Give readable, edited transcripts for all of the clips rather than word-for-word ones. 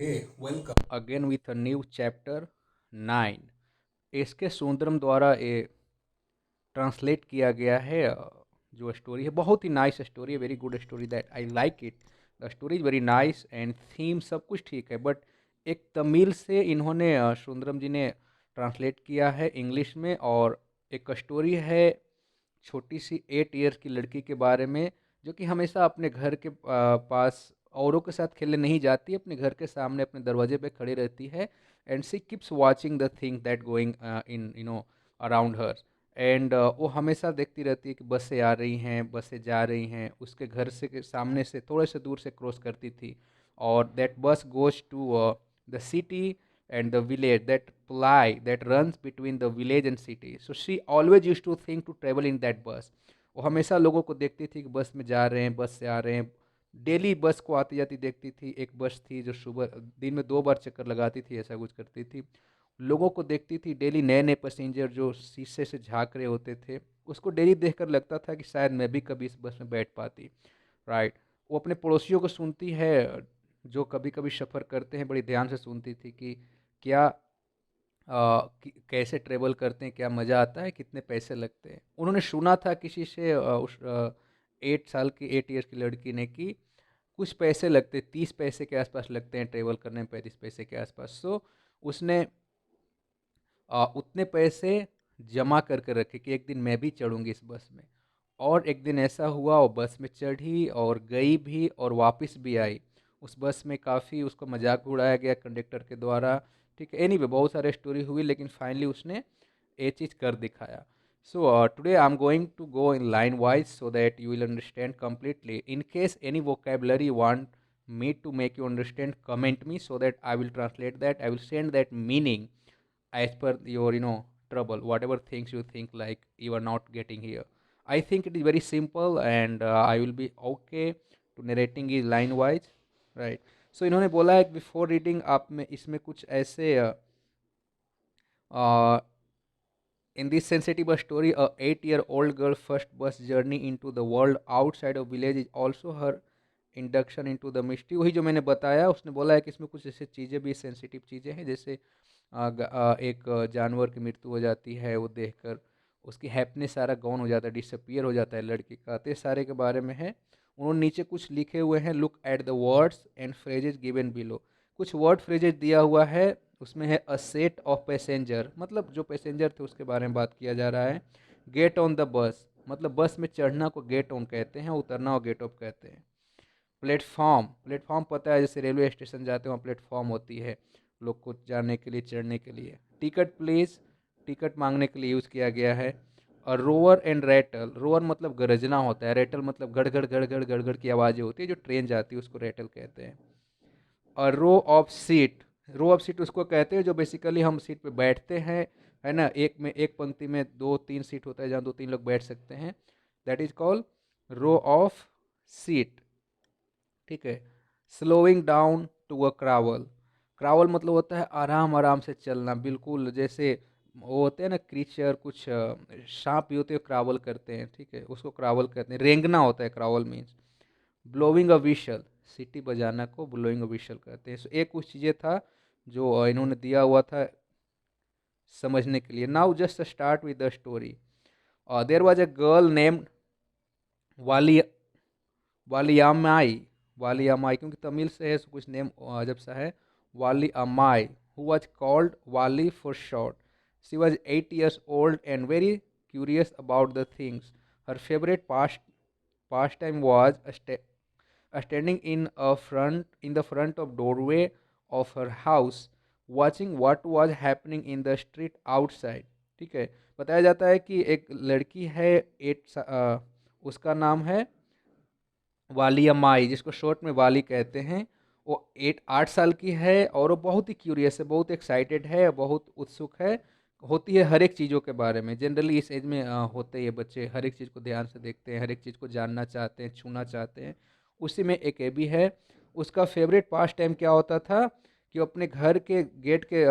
Hey, welcome. again with a new chapter 9। इसके सुंदरम द्वारा ये ट्रांसलेट किया गया है। जो स्टोरी है बहुत ही नाइस स्टोरी है, very good story, that I like it. The story is very nice and theme सब कुछ ठीक है, बट एक तमिल से इन्होंने सुंदरम जी ने ट्रांसलेट किया है इंग्लिश में। और एक स्टोरी है छोटी सी 8 ईयर्स की लड़की के बारे में, जो कि हमेशा अपने घर के पास औरों के साथ खेलने नहीं जाती, अपने घर के सामने अपने दरवाजे पे खड़ी रहती है। And she keeps watching the thing that going in around her. एंड वो हमेशा देखती रहती है कि बसें आ रही हैं, बसें जा रही हैं, उसके घर से के सामने से थोड़े से दूर से क्रॉस करती थी। और that bus goes to the city and the village, that ply that runs between the village and city. So she always used to think to travel in that bus. वो हमेशा लोगों को देखती थी कि बस में जा रहे हैं, बस से आ रहे हैं। डेली बस को आती जाती देखती थी। एक बस थी जो सुबह दिन में 2 बार चक्कर लगाती थी, ऐसा कुछ करती थी। लोगों को देखती थी डेली, नए नए पैसेंजर जो शीशे से झांक रहे होते थे, उसको डेली देखकर लगता था कि शायद मैं भी कभी इस बस में बैठ पाती। राइट। वो अपने पड़ोसियों को सुनती है, जो कभी कभी सफ़र करते हैं, बड़ी ध्यान से सुनती थी कि क्या कैसे ट्रेवल करते हैं, क्या मज़ा आता है, कितने पैसे लगते हैं। उन्होंने सुना था किसी से, उस 8 साल की 8 ईयर्स की लड़की ने, कि कुछ पैसे लगते, 30 पैसे के आसपास लगते हैं ट्रेवल करने में, 35 पैसे के आसपास। सो उसने उतने पैसे जमा करके रखे कि एक दिन मैं भी चढ़ूंगी इस बस में। और एक दिन ऐसा हुआ, वो बस में चढ़ी और गई भी और वापस भी आई। उस बस में काफ़ी उसको मजाक उड़ाया गया कंडक्टर के द्वारा। ठीक है, एनीवे बहुत सारे स्टोरी हुई, लेकिन फाइनली उसने ये चीज़ कर दिखाया। So today I am going to go in line wise so that you will understand completely. In case any vocabulary you want me to make you understand, comment me so that I will translate that. I will send that meaning as per your trouble, whatever things you think like you are not getting here. I think it is very simple, and I will be okay to narrating is line wise, right? So इन्होंने बोला है before reading आप में इसमें कुछ ऐसे in this sensitive story, a 8-year-old girl first bus journey into the world outside of village is also her induction into the mystery. वही जो मैंने बताया, उसने बोला है कि इसमें कुछ ऐसे चीज़ें भी सेंसिटिव चीज़ें हैं, जैसे एक जानवर की मृत्यु हो जाती है, वो देखकर उसकी हैप्पीनेस सारा गॉन हो जाता है, डिसअपियर हो जाता है लड़की का। तो ये सारे के बारे में है। उन्होंने नीचे कुछ लिखे हुए हैं, look at the words and phrases given below. कुछ वर्ड फ्रेजेज दिया हुआ है, उसमें है अ सेट ऑफ पैसेंजर, मतलब जो पैसेंजर थे उसके बारे में बात किया जा रहा है। गेट ऑन द बस, मतलब बस में चढ़ना को गेट ऑन कहते हैं, उतरना को गेट ऑफ कहते हैं। प्लेटफॉर्म, प्लेटफॉर्म पता है, जैसे रेलवे स्टेशन जाते हैं वहाँ प्लेटफॉर्म होती है लोग को जाने के लिए, चढ़ने के लिए। टिकट प्लीज, टिकट मांगने के लिए यूज़ किया गया है। और रोअर एंड रेटल, रोअर मतलब गरजना होता है, रेटल मतलब गड़गड़ गड़गड़ गड़गड़ की आवाज़ें होती है, जो ट्रेन जाती है उसको रेटल कहते हैं। और row of seat, row of seat उसको कहते हैं जो बेसिकली हम सीट पे बैठते हैं, है ना, एक में एक पंक्ति में 2-3 सीट होता है जहाँ 2-3 लोग बैठ सकते हैं। That is called row of seat. ठीक है। Slowing down to a crawl, crawl मतलब होता है आराम आराम से चलना, बिल्कुल जैसे वो होते हैं ना क्रीचर, कुछ सांप भी होते हैं क्रावल करते हैं, ठीक है, उसको क्रावल कहते हैं। रेंगना होता है क्रावल मीन्स। ब्लोइंग अ विशल, सीटी बजाना को ब्लोइंग अ विशल कहते हैं। सो एक कुछ चीज़ें था जो इन्होंने दिया हुआ था समझने के लिए। Now just start with the story. There was a girl named वाली, वालियामाई, वालियामाई क्योंकि तमिल से है, कुछ नेम अजब सा है। वाली अमाई, हु वॉज कॉल्ड वाली for short. She was 8 years old and very curious about the things. Her favorite pastime was standing in the front of doorway of her house, watching what was happening in the street outside. ठीक है। बताया जाता है कि एक लड़की है, उसका नाम है वालियम्माई, जिसको शॉर्ट में वाली कहते हैं। वो 8 साल की है और वो बहुत ही क्यूरियस है, बहुत एक्साइटेड है, बहुत उत्सुक है, होती है हर एक चीज़ों के बारे में। जनरली इस एज में होते ही बच्चे हर एक चीज़ को ध्यान से देखते हैं, हर एक चीज़ को जानना चाहते हैं, छूना चाहते हैं। उसी में एक ये भी है। उसका फेवरेट पास टाइम क्या होता था कि वो अपने घर के गेट के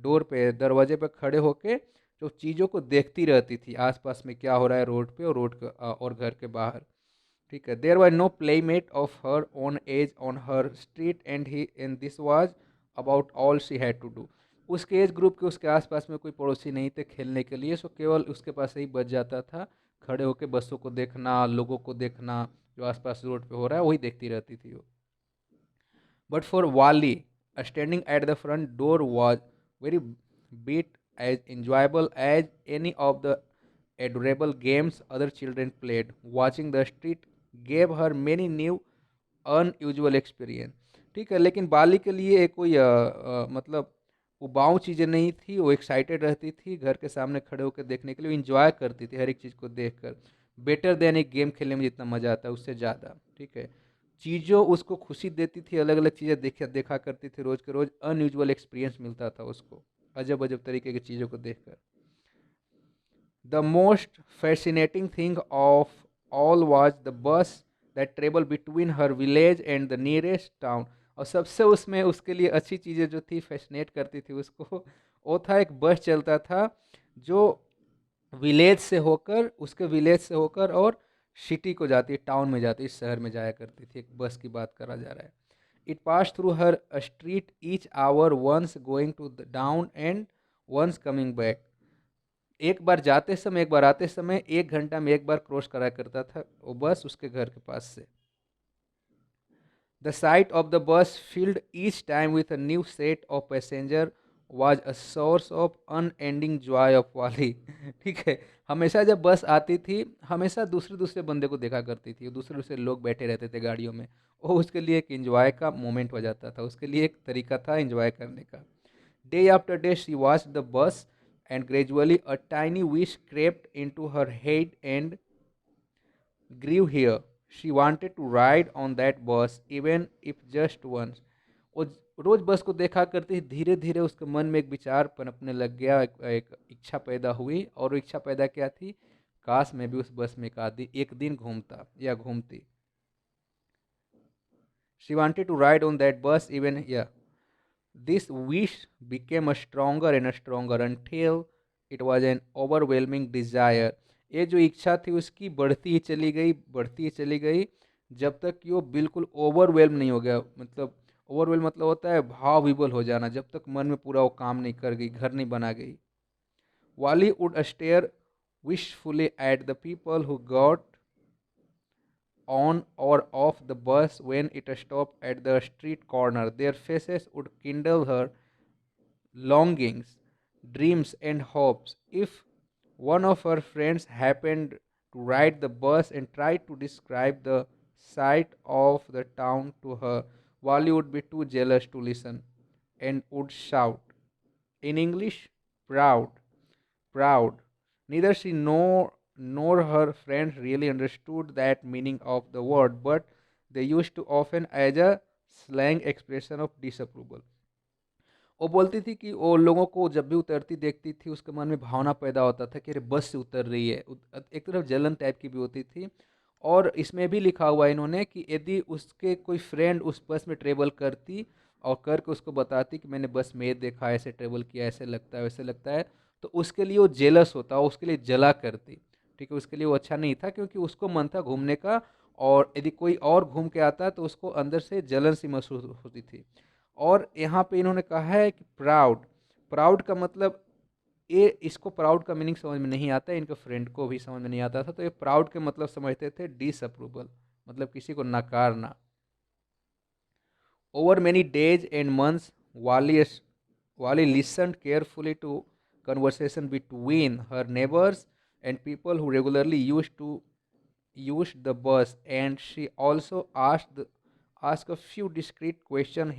डोर पे, दरवाजे पे खड़े होके जो चीज़ों को देखती रहती थी, आसपास में क्या हो रहा है रोड पे और रोड और घर के बाहर। ठीक है। There were no playmate of her own age on her street and this was about all she had to do. उसके एज ग्रुप के उसके आसपास में कोई पड़ोसी नहीं थे खेलने के लिए, सो केवल उसके पास ही बच जाता था खड़े होकर बसों को देखना, लोगों को देखना, जो आसपास रोड पे हो रहा है वही देखती रहती थी वो। But for Wally, standing at the front door was very bit as enjoyable as any of the adorable games other children played. Watching the street gave her many new unusual experience. ठीक है, लेकिन बाली के लिए एक कोई मतलब उबाऊ चीज़ें नहीं थी, वो एक्साइटेड रहती थी घर के सामने खड़े होकर देखने के लिए, इंजॉय करती थी हर एक चीज़ को देखकर। बेटर देन एक गेम खेलने में जितना मज़ा आता है उससे ज़्यादा। ठीक है, चीज़ों उसको खुशी देती थी, अलग अलग चीज़ें देखा देखा करती थी रोज़ के रोज़, अनयूजुअल एक्सपीरियंस मिलता था उसको अजब अजब तरीके की चीज़ों को देखकर। The most fascinating thing of all was the bus that traveled between her village and the nearest town। और सबसे उसमें उसके लिए अच्छी चीज़ें जो थी, फैसिनेट करती थी उसको, वो था एक बस चलता था जो उसके विलेज से होकर और सिटी को जाती, टाउन में जाती, इस शहर में जाया करती थी। एक बस की बात करा जा रहा है। It pass through her street each hour, once going to the down and once coming back. एक बार जाते समय एक बार आते समय 1 घंटा में एक बार क्रॉस करा करता था वो बस उसके घर के पास से। The site of the bus field each time with a new set of passenger was a source of unending Joy of वाली। ठीक है, हमेशा जब बस आती थी हमेशा दूसरे दूसरे बंदे को देखा करती थी, दूसरे दूसरे लोग बैठे रहते थे गाड़ियों में, वो उसके लिए एक इंजॉय का मोमेंट हो जाता था, उसके लिए एक तरीका था इंजॉय करने का। Day after day she watched the bus, and gradually a tiny wish crept into her head and grew here. She wanted to ride on that bus, even if just once. वो रोज बस को देखा करती, धीरे धीरे उसके मन में एक विचार पनपने लग गया, एक इच्छा पैदा हुई, और वो इच्छा पैदा क्या थी? काश मैं भी उस बस में एक दिन घूमता या घूमती। She wanted to ride on that bus even, yeah. This wish became a stronger and stronger until it was an overwhelming desire। ये जो इच्छा थी उसकी बढ़ती ही चली गई, बढ़ती ही चली गई, जब तक कि वो बिल्कुल ओवरवेल्म नहीं हो गया। मतलब ओवरवेल्म मतलब होता है भाव विवल हो जाना, जब तक मन में पूरा वो काम नहीं कर गई, घर नहीं बना गई। Valli would stare wishfully at the people who got on or off the bus when it stopped at the street corner. Their faces would kindle her longings, dreams, and hopes. If one of her friends happened to ride the bus and tried to describe the sight of the town to her, Wally would be too jealous to listen and would shout in English, proud, proud. Neither she nor her friends really understood that meaning of the word, but they used to often as a slang expression of disapproval। वो बोलती थी कि वो लोगों को जब भी उतरती देखती थी उसके मन में भावना पैदा होता था कि अरे बस से उतर रही है, एक तरफ जलन टाइप की भी होती थी। और इसमें भी लिखा हुआ है इन्होंने कि यदि उसके कोई फ्रेंड उस बस में ट्रेवल करती और करके उसको बताती कि मैंने बस में ये देखा, ऐसे ट्रेवल किया, ऐसे लगता है वैसे लगता है, तो उसके लिए वो जेलस होता, उसके लिए जला करती। ठीक है, उसके लिए वो अच्छा नहीं था क्योंकि उसको मन था घूमने का, और यदि कोई और घूम के आता तो उसको अंदर से जलन सी महसूस होती थी। और यहाँ पे इन्होंने कहा है कि प्राउड, प्राउड का मतलब, ये इसको प्राउड का मीनिंग समझ में नहीं आता है, इनके फ्रेंड को भी समझ में नहीं आता था, तो ये प्राउड के मतलब समझते थे डिसअप्रूवल, मतलब किसी को नकारना। Over many days and months Valli listened carefully to conversation between her neighbors and people who regularly used the bus, and she also asked a few discreet question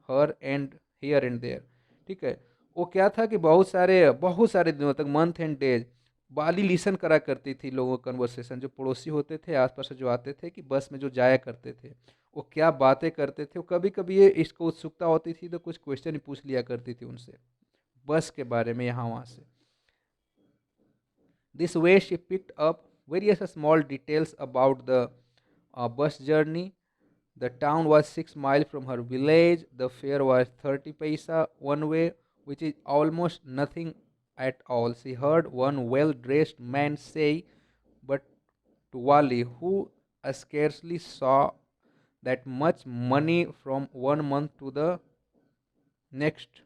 her and here and there। ठीक है, वो क्या था कि बहुत सारे दिनों तक, month and days, Bali listen करा करती थी लोगों का कन्वर्सेशन, जो पड़ोसी होते थे आसपास से जो आते थे कि बस में जो जाया करते थे वो क्या बातें करते थे। वो कभी कभी ये इसको उत्सुकता होती थी तो कुछ क्वेश्चन पूछ लिया करती थी उनसे बस के बारे में, यहाँ वहाँ से। This way she picked up various small details about the bus journey। The town was 6 miles from her village. The fare was 30 paisa one way, which is almost nothing at all. She heard one well dressed man say, but to Wali, who scarcely saw that much money from one month next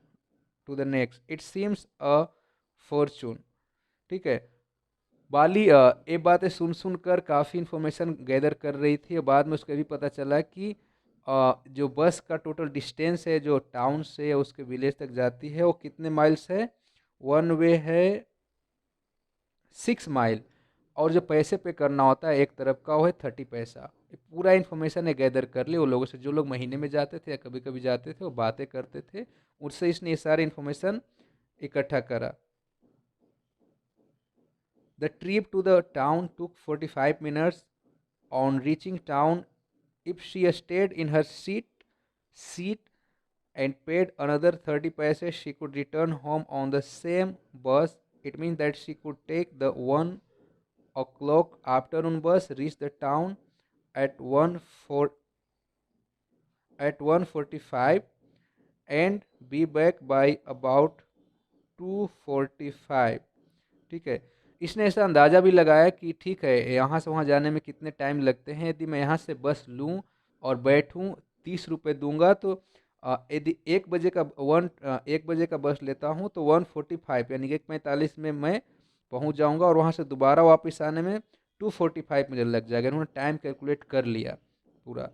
next. It seems a fortune. ठीक है। बाली ये बातें सुन सुनकर काफ़ी information gather कर रही थी और बाद में उसको ये भी पता चला कि जो बस का टोटल डिस्टेंस है जो टाउन से या उसके विलेज तक जाती है वो कितने माइल्स है। वन वे है 6 माइल और जो पैसे पे करना होता है एक तरफ का वो है 30 पैसा। ये पूरा इन्फॉर्मेशन है गैदर कर ली वो लोगों से जो लोग महीने में जाते थे या कभी कभी जाते थे वो बातें करते थे उससे इसने ये सारी इन्फॉर्मेशन इकट्ठा करा। The trip to the town took 45 minutes. On reaching town, if she stayed in her seat and paid another 30 paise, she could return home on the same bus. It means that she could take the 1 o'clock afternoon bus, reach the town at 1:45 and be back by about 2:45। ठीक है। इसने ऐसा अंदाज़ा भी लगाया कि ठीक है यहाँ से वहाँ जाने में कितने टाइम लगते हैं। यदि मैं यहाँ से बस लूँ और बैठूँ 30 रुपये दूंगा तो यदि 1 बजे का 1 बजे का बस लेता हूँ तो 1:45 यानी कि 1:45 में मैं पहुँच जाऊँगा और वहाँ से दोबारा वापस आने में 2:45 मुझे लग जाएगा। उन्होंने टाइम कैलकुलेट कर लिया पूरा।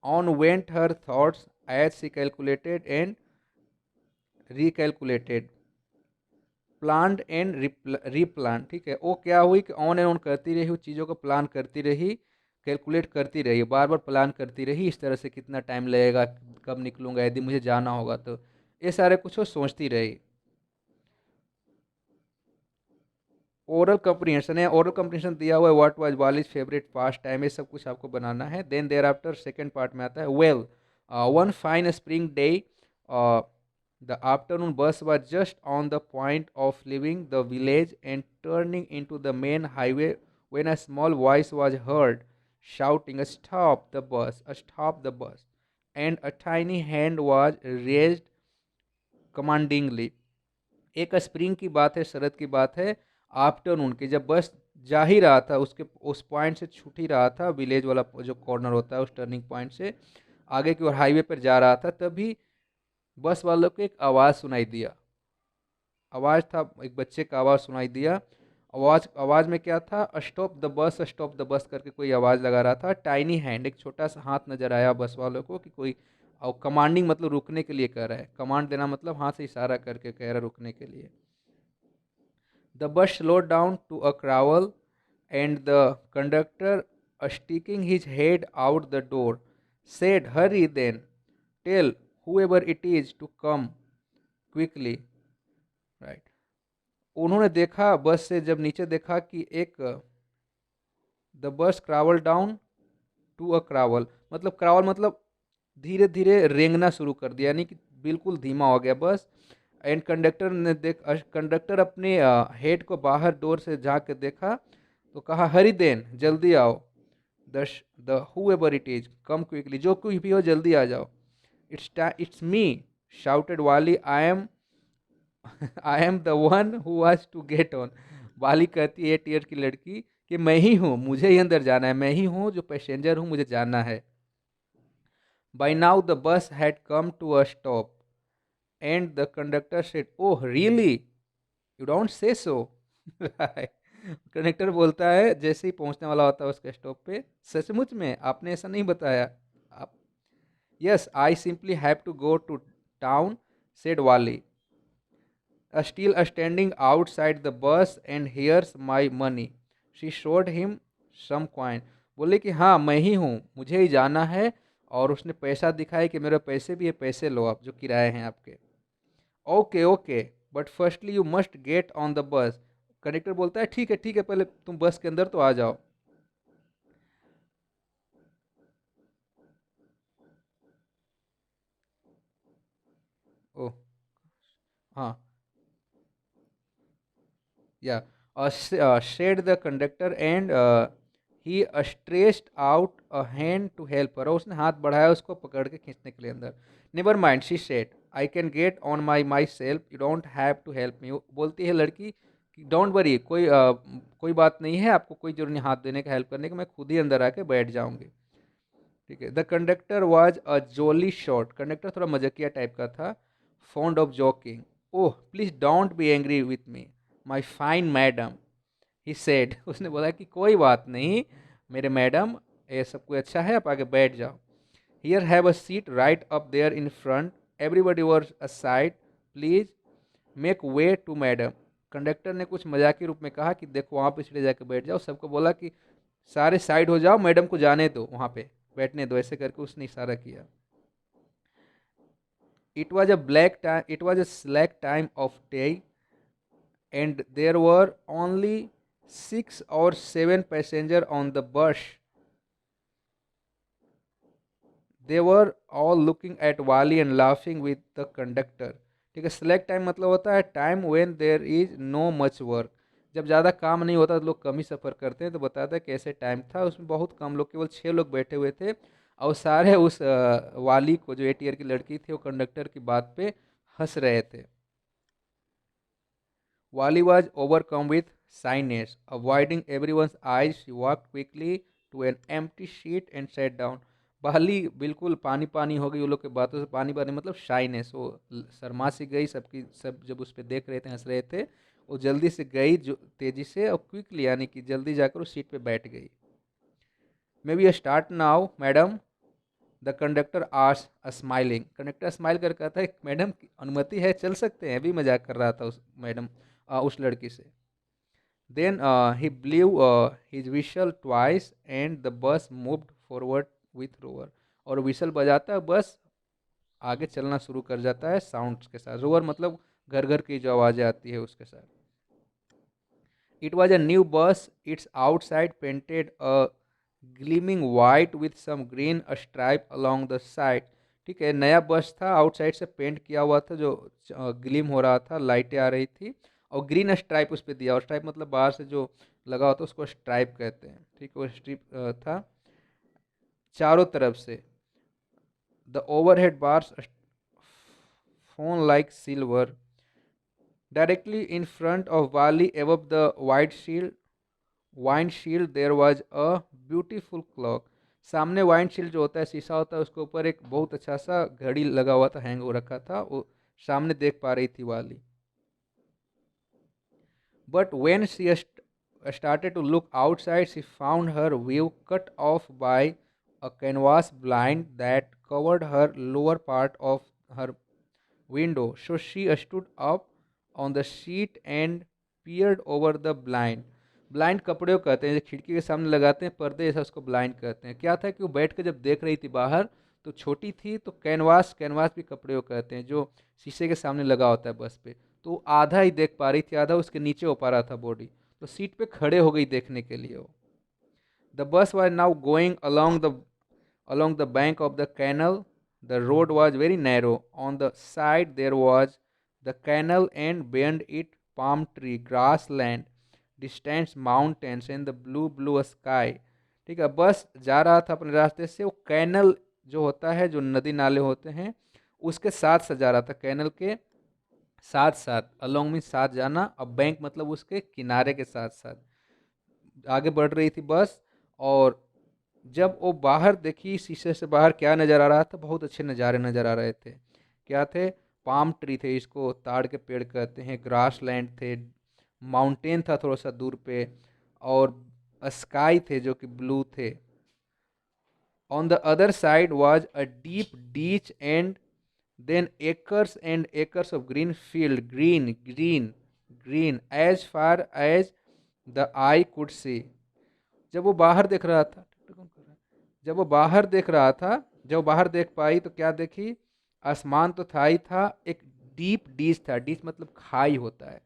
On went her thoughts as she calculated and recalculated, planned and replan. ठीक है। वो क्या हुई कि ऑन एंड ऑन करती रही, उस चीज़ों को प्लान करती रही, कैलकुलेट करती रही, बार बार प्लान करती रही इस तरह से कितना टाइम लगेगा, कब निकलूँगा, यदि मुझे जाना होगा तो ये सारे कुछ वो सोचती रही। ओरल कम्प्रीहेंशन है। ओरल कम्प्रीहेंशन दिया हुआ है what was Valli's favourite pastime, ये सब कुछ आपको बनाना है। Then thereafter second part में आता है well one fine spring day the afternoon bus was just on the point of leaving the village and turning into the main highway when a small voice was heard shouting, "Stop the bus! Stop the bus!" And a tiny hand was raised commandingly. एक spring की बात है, शरद की बात है, afternoon की, जब बस जा ही रहा था, उसके उस पॉइंट से छूट ही रहा था, विलेज वाला जो कॉर्नर होता है उस टर्निंग पॉइंट से आगे की ओर हाईवे पर जा रहा था, तभी बस वालों को एक आवाज़ सुनाई दिया। आवाज़ था, एक बच्चे का आवाज़ सुनाई दिया। आवाज़ में क्या था, स्टॉप द बस करके कोई आवाज़ लगा रहा था। टाइनी हैंड, एक छोटा सा हाथ नजर आया बस वालों को कि कोई, और कमांडिंग मतलब रुकने के लिए कह रहा है, कमांड देना मतलब हाथ से इशारा करके कह रहा है रुकने के लिए। The bus slowed down to a crawl and the conductor, sticking his head out the door, said, "Hurry then, tell whoever it is to come quickly." Right. उन्होंने देखा बस से, जब नीचे देखा कि एक, the bus क्रावल down to a क्रावल, मतलब क्रावल मतलब धीरे धीरे रेंगना शुरू कर दिया, यानी कि बिल्कुल धीमा हो गया बस। एंड कंडक्टर ने कंडक्टर अपने हेड को बाहर डोर से झाँक के देखा तो कहा, हरी देन, जल्दी आओ, the whoever it is come quickly, जो कुछ भी हो जल्दी आ जाओ। It's me shouted Valli, I am the one who was to get on. Valli कहती है 8 ईयर की लड़की कि मैं ही हूँ, मुझे ही अंदर जाना है, मैं ही हूँ जो पैसेंजर हूँ, मुझे जाना है। By now the bus had come to a stop and the conductor said, oh really, you don't say so. Conductor बोलता है जैसे ही पहुंचने वाला होता है उसके स्टॉप पे, सचमुच में आपने ऐसा नहीं बताया आप। Yes I simply have to go to town, said Valli, still standing outside the bus, and here's my money. She showed him some coin. बोले कि हाँ मैं ही हूँ, मुझे ही जाना है, और उसने पैसा दिखाया कि मेरे पैसे भी है, पैसे लो आप जो किराए हैं आपके। Okay okay but firstly you must get on the बस। कंडक्टर बोलता है ठीक है पहले तुम बस के अंदर तो आ जाओ। ओह हाँ, या said the conductor, and he stretched out a hand to help her, और उसने हाथ बढ़ाया उसको पकड़ के खींचने के लिए अंदर। Never mind, she said, I can get on myself, you don't have to help me. बोलती है लड़की डोंट वरी, कोई बात नहीं है, आपको कोई जरूरत नहीं हाथ देने का, हेल्प करने का, मैं खुद ही अंदर आके बैठ जाऊंगी। ठीक है। The conductor was a jolly short, conductor थोड़ा मजाकिया टाइप का था। Fond of joking, oh please don't be angry with me my fine madam, he said उसने बोला कि कोई बात नहीं मेरे मैडम, ये सब कुछ अच्छा है, आप आगे बैठ जाओ। Here have a seat right up there in front, everybody were aside, please make way to madam. Conductor ने कुछ मजाकी रूप में कहा कि देखो वहाँ पे सीधे जाके बैठ जाओ, सबको बोला कि सारे साइड हो जाओ, मैडम को जाने दो, वहाँ पे बैठने दो, ऐसे करके उसने इशारा किया। It was a slack time of day and there were only 6 or 7 passenger on the bus, they were all looking at Valli and laughing with the conductor. ठीक है, सेलेक्ट टाइम मतलब होता है time when there is no much work, जब ज़्यादा काम नहीं होता तो लोग कम ही सफ़र करते हैं। तो बताता है कैसे टाइम था, उसमें बहुत कम लोग, केवल 6 लोग बैठे हुए थे, और सारे उस वाली को, जो 8 ईयर की लड़की थी, वो कंडक्टर की बात पे हंस रहे थे। Valli was overcome with shyness, avoiding everyone's eyes she walked quickly to an empty seat and sat down. Valli बिल्कुल पानी पानी हो गई, वो लोग के बातों से पानी पानी मतलब शाइनेस, वो शर्मा सी गई, सबकी सब जब उस पर देख रहे थे, हंस रहे थे, वो जल्दी से गई, जो तेजी से और क्विकली, यानी कि जल्दी जाकर उस सीट पे बैठ गई। Maybe start now madam, the conductor आर्स स्माइलिंग, कंडक्टर स्माइल कर कहता है मैडम की अनुमति है, चल सकते हैं, भी मजाक कर रहा था उस मैडम, उस लड़की से। Then he blew his whistle twice and the bus moved forward with roar, और विशल बजाता है, बस आगे चलना शुरू कर जाता है साउंड्स के साथ। रोवर मतलब घर घर की जो आवाज़ें आती है उसके साथ। It was a new bus, its outside painted a gleaming white with some green stripe along the side. ठीक है, नया बस था, आउटसाइड से पेंट किया हुआ था, जो ग्लीम हो रहा था, लाइटें आ रही थी, और ग्रीन स्ट्राइप उस पर दिया, और स्ट्राइप मतलब बाहर से जो लगा होता है उसको स्ट्राइप कहते हैं। ठीक है, वो स्ट्रिप था चारों तरफ से। The overhead bars shone like silver. Directly in front of Wali, above the windshield, there was a beautiful clock. सामने वाइंडशील्ड जो होता है, शीशा होता है, उसके ऊपर एक बहुत अच्छा सा घड़ी लगा हुआ था, हैंग हो रखा था, वो सामने देख पा रही थी वाली। But when she started to look outside, she found her view cut off by a canvas blind that covered her lower part of her window. So she stood up on the seat and peered over the blind. Blind कपड़े को कहते हैं, जो खिड़की के सामने लगाते हैं पर्दे, ऐसा उसको ब्लाइंड कहते हैं। क्या था कि वो बैठ कर जब देख रही थी बाहर, तो छोटी थी, तो कैनवास, कैनवास भी कपड़े को कहते हैं, जो शीशे के सामने लगा होता है बस पे, तो आधा ही देख पा रही थी, आधा उसके नीचे हो पा रहा था बॉडी, तो सीट पे खड़े हो गई देखने के लिए वो। The bus was now going along the bank of the canal. The road was very narrow. On the side there was the canal, and beyond it palm tree, grassland, distant mountains and the blue sky. ठीक है, बस जा रहा था अपने रास्ते से, वो कैनल जो होता है, जो नदी नाले होते हैं, उसके साथ से जा रहा था, कैनल के साथ साथ, अलोंग में साथ जाना, अब बैंक मतलब उसके किनारे के साथ साथ आगे बढ़ रही थी बस। और जब वो बाहर देखी, शीशे से बाहर क्या नज़र आ रहा था, बहुत अच्छे नज़ारे नज़र आ रहे थे। क्या थे? पाम ट्री थे, इसको ताड़ के पेड़ कहते हैं, ग्रास लैंड थे, माउंटेन था थोड़ा सा दूर पे, और स्काई थे जो कि ब्लू थे। On the other side was a deep ditch and then acres and acres of green field, green as far as the eye could see. जब वो बाहर देख रहा था, जब वो बाहर देख रहा था, जब बाहर देख पाई तो क्या देखी? आसमान तो था ही था, एक डीप डीच था, डीच मतलब खाई होता है,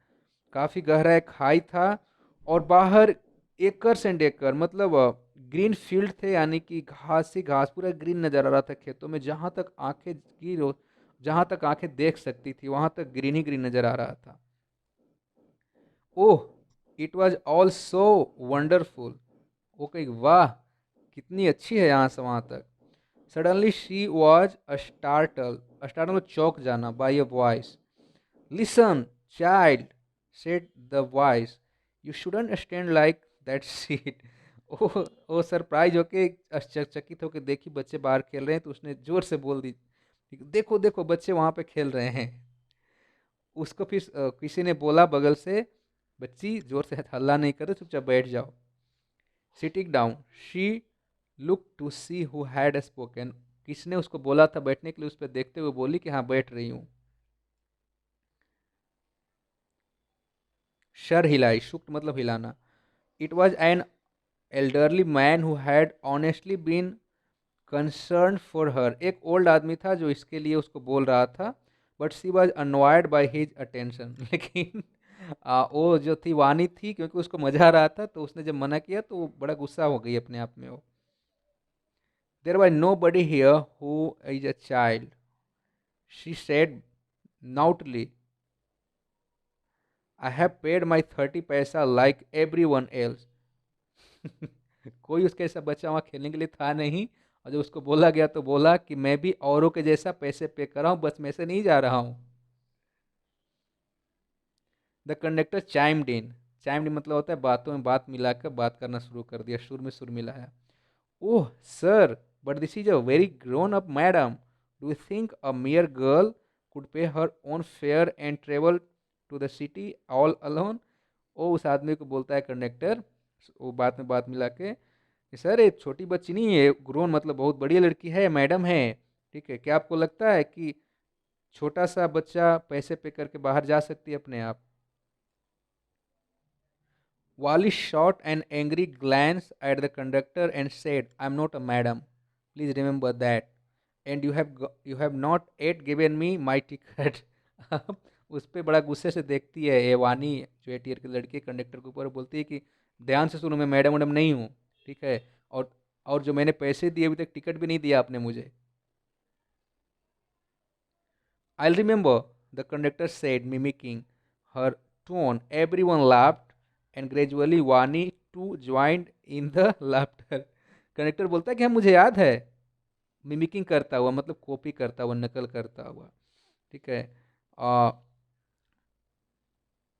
काफी गहरा एक खाई था, और बाहर एकर्स एंड एकर मतलब ग्रीन फील्ड थे, यानी कि घास ही घास, पूरा ग्रीन नजर आ रहा था खेतों में, जहां तक आंखें देख सकती थी वहां तक ग्रीन ही ग्रीन नजर आ रहा था। Oh, it was all so wonderful, वो कही वाह कितनी अच्छी है यहाँ से वहां तक। Suddenly she was startle, startle चौंक जाना, by a voice, listen child, said the voice. You shouldn't stand like that seat. ओ सरप्राइज होके आश्चर्यचकित होके देखी बच्चे बाहर खेल रहे हैं तो उसने जोर से बोल दी, देखो देखो बच्चे वहां पे खेल रहे हैं। उसको फिर किसी ने बोला बगल से, बच्ची जोर से हल्ला नहीं करो, चुपचाप बैठ जाओ। Sitting down, she look to see who had spoken. किसने उसको बोला था बैठने के लिए, उस पर देखते हुए बोली कि हाँ बैठ रही हूँ। शर हिलाई, शुक्र मतलब हिलाना। It was an elderly man who had honestly been concern for her. एक ओल्ड आदमी था जो इसके लिए उसको बोल रहा था, but she was annoyed by his attention. लेकिन वो जो थी वानी थी, क्योंकि उसको मजा आ रहा था तो उसने जब मना किया तो वो बड़ा गुस्सा हो गई अपने आप में वो। There was nobody here who is a child, she said haughtily, I have paid my 30 पैसा लाइक एवरी वन एल्स। कोई उसके ऐसा बच्चा वहाँ खेलने के लिए था नहीं, और जब उसको बोला गया तो बोला कि मैं भी औरों के जैसा पैसे पे कर रहा हूँ, बस मैं से नहीं जा रहा हूँ। द कंडक्टर चाइम्ड इन, चाइम्ड इन मतलब होता है बातों में बात मिलाकर बात करना शुरू कर दिया, सुर में सुर मिलाया। Oh sir, but this is a very grown up madam, do you think a mere girl could pay her own fare and travel to the city all alone? ओ उस आदमी को बोलता है कंडक्टर, वो बात में बात मिला के, कि सर ये छोटी बच्ची नहीं है, ग्रोन मतलब बहुत बड़ी लड़की है, मैडम है, ठीक है, क्या आपको लगता है कि छोटा सा बच्चा पैसे पे करके बाहर जा सकती है अपने आप? वाली shot an angry glance at the conductor and said, I am not a madam. Please remember that. And you have not yet given me my ticket. उस पे बड़ा गुस्से से देखती है ये वानी, जो 8 ईयर की लड़की कंडक्टर के ऊपर, बोलती है कि ध्यान से सुनो, मैं मैडम मैडम नहीं हूँ, ठीक है, और जो मैंने पैसे दिए अभी तक टिकट भी नहीं दिया आपने मुझे। I'll remember, the conductor said, mimicking her tone. Everyone laughed, and gradually Vani too joined in the laughter. Conductor बोलता है कि हाँ मुझे याद है, मिमिकिंग करता हुआ मतलब कॉपी करता हुआ, नकल करता हुआ, ठीक है। आ,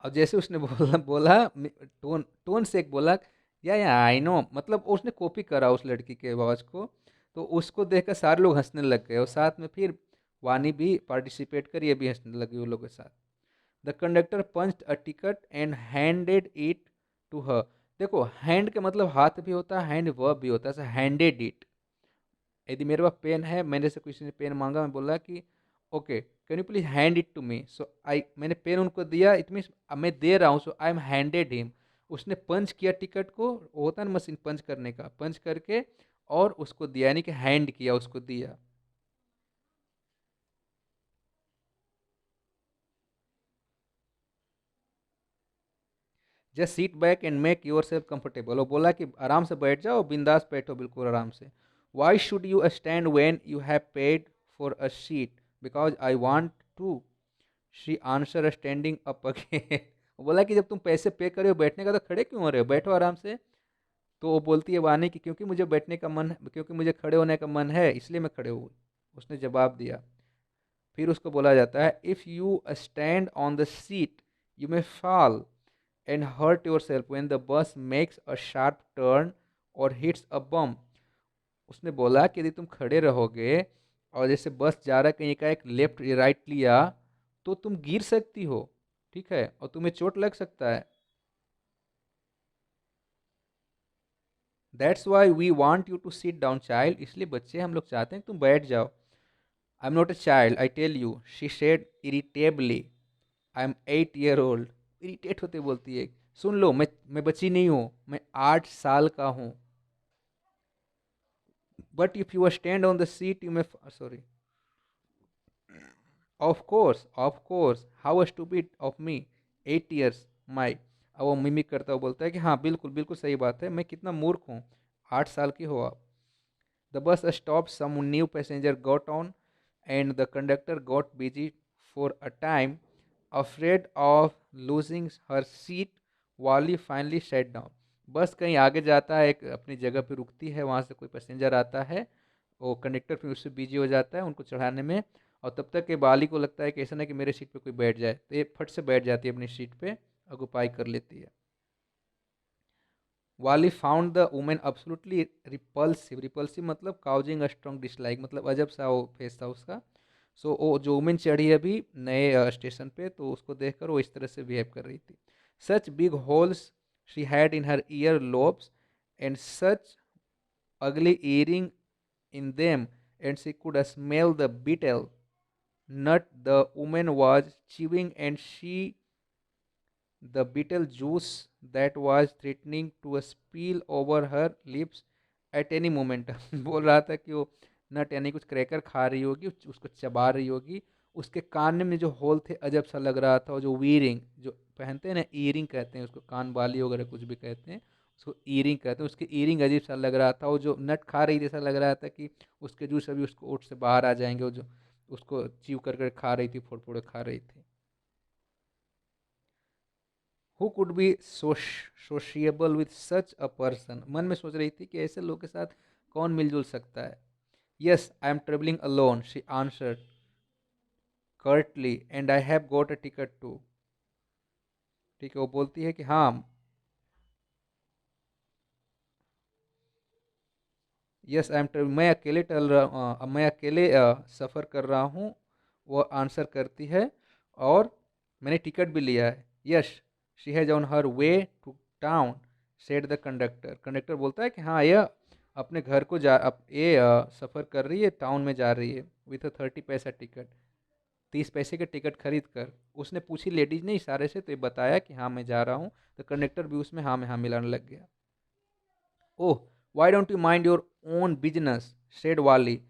अब जैसे उसने बोला बोला टोन टोन से एक बोला, या आई नो, मतलब उसने कॉपी करा उस लड़की के आवाज़ को, तो उसको देखकर सारे लोग हंसने लग गए, और साथ में फिर वानी भी पार्टिसिपेट कर, ये भी हंसने लगी उन लोगों के साथ। The conductor punched a ticket and handed it to her. देखो हैंड के मतलब हाथ भी होता है, हैंड वर्ब भी होता है, हैंडेड इट। यदि मेरे पास पेन है, मैंने से किसी ने पेन मांगा, मैं बोला कि okay can you please hand it to me, so I, मैंने पेन उनको दिया, इट मीन्स मैं दे रहा हूँ, सो आई एम हैंडेड हिम। उसने पंच किया टिकट को, वो होता है ना मशीन पंच करने का, पंच करके और उसको दिया, यानी कि हैंड किया, उसको दिया। Just seat back and make your self comfortable, वो बोला कि आराम से बैठ जाओ, बिंदास बैठो बिल्कुल आराम से। Why should you stand when you have paid for a seat, because I want to, she answer standing up again. वो बोला कि जब तुम पैसे पे करे हो बैठने का तो खड़े क्यों हो रहे हो, बैठो आराम से। तो वो बोलती है वानी कि क्योंकि मुझे बैठने का मन, क्योंकि मुझे खड़े होने का मन है इसलिए मैं खड़े हूँ, उसने जवाब दिया। फिर उसको बोला जाता है, if you stand on the seat you may fall and hurt yourself when the bus makes a sharp turn or hits a bump। उसने बोला कि यदि तुम खड़े रहोगे और जैसे बस जा रहा है कहीं का एक लेफ्ट राइट लिया, तो तुम गिर सकती हो, ठीक है, और तुम्हें चोट लग सकता है। That's why we want you to sit down child, इसलिए बच्चे हम लोग चाहते हैं कि तुम बैठ जाओ। I am not a child I tell you, she said irritably, I am 8 year old. Irritate होते बोलती है, सुन लो मैं बच्ची नहीं हूँ, मैं 8 साल का हूँ। But if you stand on the seat, you may. Sorry. Of course. How stupid of me. 8 years, my। अब वो मिमिक करता हुआ बोलता है कि हाँ बिल्कुल बिल्कुल सही बात है, मैं कितना मूर्ख हूँ, 8 साल की हो आप। The bus stop, some new passenger got on and the conductor got busy for a time, afraid of losing her seat, Valli finally sat down. Bus कहीं आगे जाता है, एक अपनी जगह पे रुकती है, वहाँ से कोई पैसेंजर आता है, वो कंडक्टर फिर उससे बिजी हो जाता है उनको चढ़ाने में, और तब तक के बाली को लगता है कि ऐसा ना कि मेरे सीट पे कोई बैठ जाए, तो ये फट से बैठ जाती है अपनी सीट पे, ऑक्युपाई कर लेती है। वाली found the women absolutely repulsive, repulsive मतलब काउजिंग अ स्ट्रॉन्ग डिसलाइक, मतलब अजब सा वो फेस था उसका। सो वो जो वुमेन चढ़ी अभी नए स्टेशन पे, तो उसको देखकर वो इस तरह से बिहेव कर रही थी। Such big holes she had in her year lobes and such ugly earring in them, and she could smell the betel nut the woman was chewing, and she the betel juice that was threatening to spill over her lips at any moment। बोल रहा था कि वो नट यानी कुछ cracker खा रही होगी, उसको चबा रही होगी, उसके कान में जो होल थे अजब सा लग रहा था। और जो वीरिंग जो पहनते हैं ना, ईयरिंग कहते हैं उसको, कान बाली वगैरह कुछ भी कहते हैं, उसको ईयरिंग कहते हैं, उसके ईयरिंग अजीब सा लग रहा था। वो जो नट खा रही थी ऐसा लग रहा था कि उसके जूस अभी उसको ओट से बाहर आ जाएंगे। वो जो उसको चीव कर खा रही थी, फोड़ फोड़ खा रही थी। Who could be sociable with such a person, मन में सोच रही थी कि ऐसे लोग के साथ कौन मिलजुल सकता है। Yes I am travelling alone she answered curtly and I have got a ticket too. ठीक है, वो बोलती है कि हाँ, यस आई एम, मैं अकेले मैं अकेले सफ़र कर रहा हूँ, वो आंसर करती है, और मैंने टिकट भी लिया है। Yes she has on her way to town said the conductor, conductor बोलता है कि हाँ, यह अपने घर को ये सफ़र कर रही है, टाउन में जा रही है, विथ अ 30 पैसा टिकट, 30 पैसे के टिकट खरीद कर। उसने पूछी लेडीज ने इशारे से, तो ये बताया कि हाँ मैं जा रहा हूँ, तो कंडक्टर भी उसमें हाँ में हाँ मिलाने लग गया। Oh, why don't you mind your own business? Said Wally.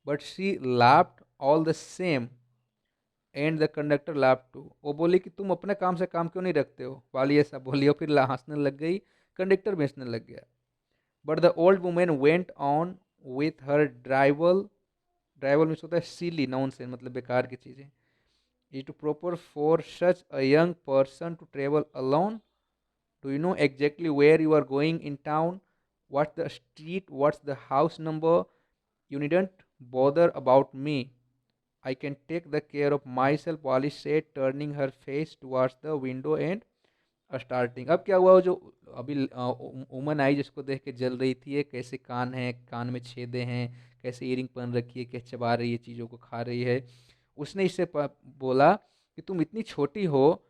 But she laughed all the same, and the conductor laughed too. वो बोली कि तुम अपने काम से काम क्यों नहीं रखते हो? वाली ऐसा बोली और फिर हंसने लग गई, कंडक्टर भी हंसने लग गया। But the old woman went on with her drivel, drivel means होता है silly nonsense, मतलब बेकार की चीज़ें। Is it proper for such a young person to travel alone? Do you know exactly where you are going in town? What's the street? What's the house number? You needn't bother about me. I can take the care of myself, Wally said, turning her face towards the window and starting. अब क्या हुआ, वो जो अभी उमन आई जिसको देख के जल रही थी, ये कैसे कान है, कान में छेदे हैं, कैसे ईयरिंग पहन रखी है, कैसे चबा रही है, चीज़ों को खा रही है। उसने इससे बोला कि तुम इतनी छोटी हो,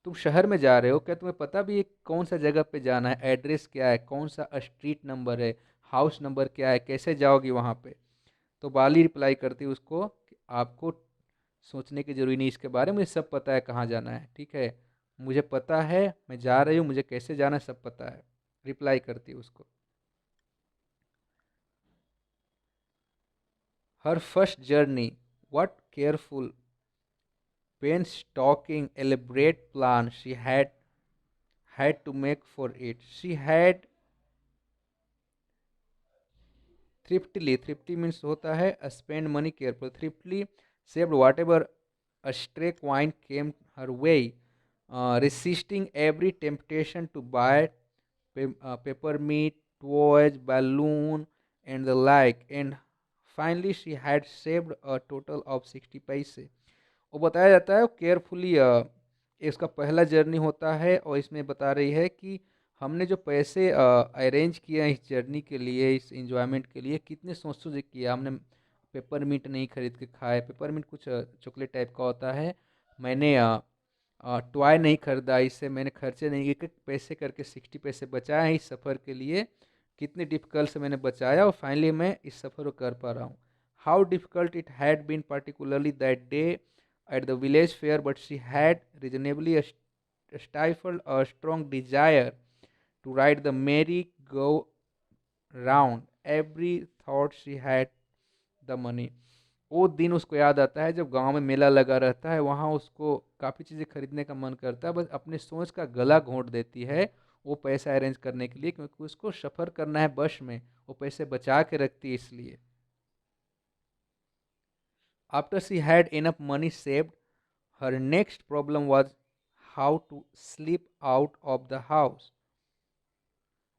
तुम शहर में जा रहे हो, क्या तुम्हें पता भी है कौन सा जगह पे जाना है, एड्रेस क्या है, कौन सा स्ट्रीट नंबर है, हाउस नंबर क्या है, कैसे जाओगी वहाँ पे। तो बाली रिप्लाई करती उसको कि आपको सोचने की जरूरी नहीं इसके बारे में, मुझे सब पता है कहाँ जाना है, ठीक है, मुझे पता है मैं जा रही हूँ, मुझे कैसे जाना है सब पता है, रिप्लाई करती उसको। Her first journey, what careful painstaking elaborate plan she had to make for it. She had thriftily, thrifty means होता है spend money careful, thriftily saved whatever a stray coin came her way, resisting every temptation to buy peppermint, toys, balloon, and the like. And finally, she had saved a total of 60 paise. वो बताया जाता है carefully, इसका पहला journey होता है, और इसमें बता रही है कि हमने जो पैसे अरेंज किए हैं इस जर्नी के लिए, इस इंजॉयमेंट के लिए, कितने सोच सोच के किया हमने। पेपरमिंट नहीं खरीद के खाए, पेपरमिंट कुछ चॉकलेट टाइप का होता है। मैंने टॉय नहीं खरीदा, इससे मैंने खर्चे नहीं किए, पैसे करके 60 पैसे बचाए हैं इस सफ़र के लिए। कितनी डिफ़िकल्ट से मैंने बचाया, और फाइनली मैं इस सफ़र को कर पा रहा हूँ। How difficult it had been particularly that day at the village fair, but she had reasonably stifled a strong desire to ride the merry-go-round. Every thought she had the money. वो दिन उसको याद आता है जब गांव में मेला लगा रहता है, वहाँ उसको काफ़ी चीज़ें खरीदने का मन करता है, बस अपने सोच का गला घोंट देती है वो पैसा अरेंज करने के लिए, क्योंकि उसको सफ़र करना है बस में, वो पैसे बचा के रखती है इसलिए। After she had enough money saved, her next problem was how to slip out of the house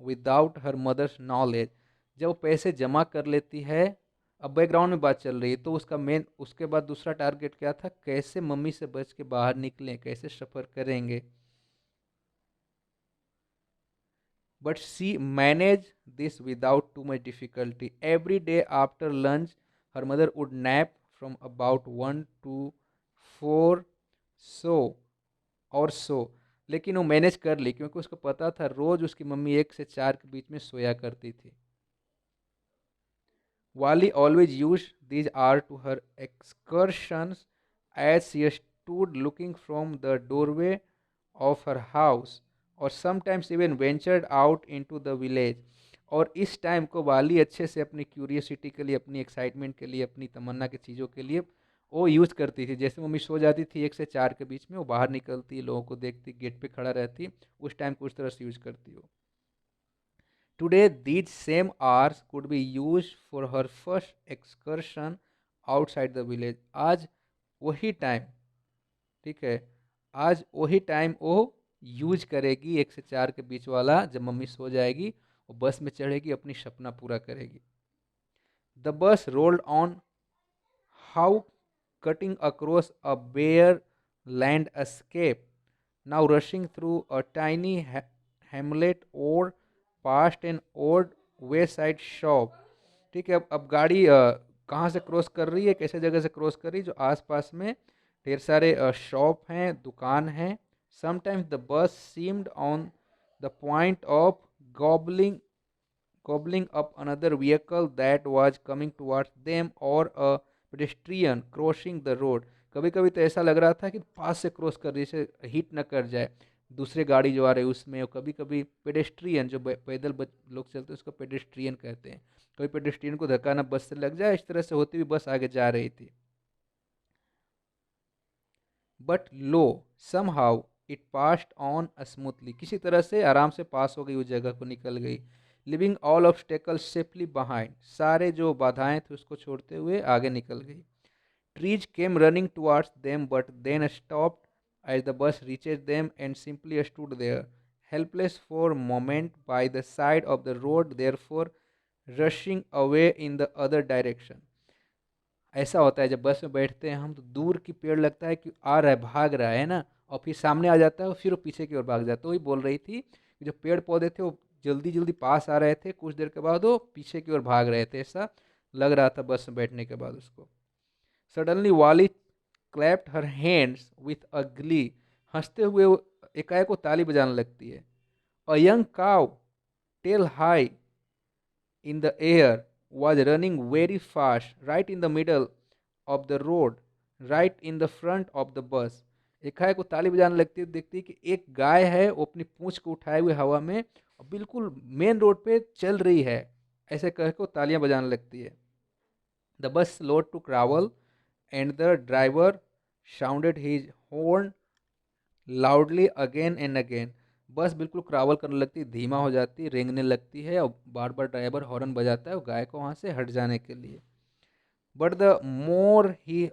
without her mother's knowledge. जब वो पैसे जमा कर लेती है, अब बैकग्राउंड में बात चल रही है, तो उसका मेन उसके बाद दूसरा टारगेट क्या था, कैसे मम्मी से बच के बाहर निकलें, कैसे सफ़र करेंगे। but she managed this without too much difficulty. Every day after lunch, her mother would nap from about 1 to 4 so और सो, लेकिन वो मैनेज कर ली क्योंकि उसको पता था रोज उसकी मम्मी 1 से 4 के बीच में सोया करती थी. Wally always used these hours to her excursions as she stood looking from the doorway of her house or sometimes even ventured out into the village. और इस टाइम को वाली अच्छे से अपनी क्यूरियोसिटी के लिए, अपनी एक्साइटमेंट के लिए, अपनी तमन्ना की चीज़ों के लिए वो यूज़ करती थी. जैसे मम्मी सो जाती थी 1 से 4 के बीच में, वो बाहर निकलती, लोगों को देखती, गेट पे खड़ा रहती, उस टाइम को उस तरह से यूज़ करती हो. Today, these same hours could be used for her first excursion outside the village. आज वही टाइम, ठीक है, आज वही टाइम वो यूज करेगी 1 से 4 के बीच वाला, जब मम्मी सो जाएगी वो बस में चढ़ेगी, अपनी सपना पूरा करेगी. The bus rolled on, how cutting across a bare land escape, now rushing through a tiny hamlet or past an old wayside shop. ठीक है, अब गाड़ी कहाँ से क्रॉस कर रही है, कैसे जगह से क्रॉस कर रही है, जो आसपास में ढेर सारे शॉप हैं, दुकान हैं. Sometimes the bus seemed on the point of gobbling gobbling up another vehicle that was coming towards them or a pedestrian crossing the road. कभी कभी तो ऐसा लग रहा था कि पास से क्रॉस कर रही है, जैसे हिट न कर जाए दूसरे गाड़ी जो आ रहे उसमें. और कभी कभी पेडेस्ट्रियन, जो पैदल लोग चलते हैं उसको पेडेस्ट्रियन कहते हैं, कभी पेडेस्ट्रियन को धक्का ना बस से लग जाए, इस तरह से होती हुई बस आगे जा रही थी. But low, somehow it passed on smoothly, किसी तरह से आराम से पास हो गई, उस जगह को निकल गई. Living all obstacles safely behind, सारे जो बाधाएं थी उसको छोड़ते हुए आगे निकल गई. Trees came running towards them but then stopped as the bus reached them and simply stood there, helpless for a moment by the side of the road, therefore rushing away in the other direction. ऐसा होता है जब बस में बैठते हैं हम, तो दूर की पेड़ लगता है कि आ रहा है, भाग रहा है ना, और फिर सामने आ जाता है और फिर वो पीछे की ओर भाग जाता है. वही बोल रही थी कि जो पेड़ पौधे थे वो जल्दी जल्दी पास आ रहे थे, कुछ देर के बाद वो पीछे की ओर भाग रहे थे, ऐसा लग रहा था बस में बैठने के बाद उसको. Suddenly Valli clapped her hands with a glee, हंसते हुए वो एकाएक को ताली बजाने लगती है. A young cow, tail high in the air, was running very fast right in the middle of the road, right in the front of the bus. एकाएक को ताली बजाने लगती है, देखती है कि एक गाय है, वो अपनी पूंछ को उठाए हुए हवा में और बिल्कुल मेन रोड पे चल रही है, ऐसे कह के वो तालियां बजाने लगती है. The bus slowed to travel and the driver sounded his horn loudly again and again. Bus बिल्कुल क्रावल करने लगती है, धीमा हो जाती है, रेंगने लगती है, और बार बार ड्राइवर हॉर्न बजाता है गाय को वहाँ से हट जाने के लिए. But the more he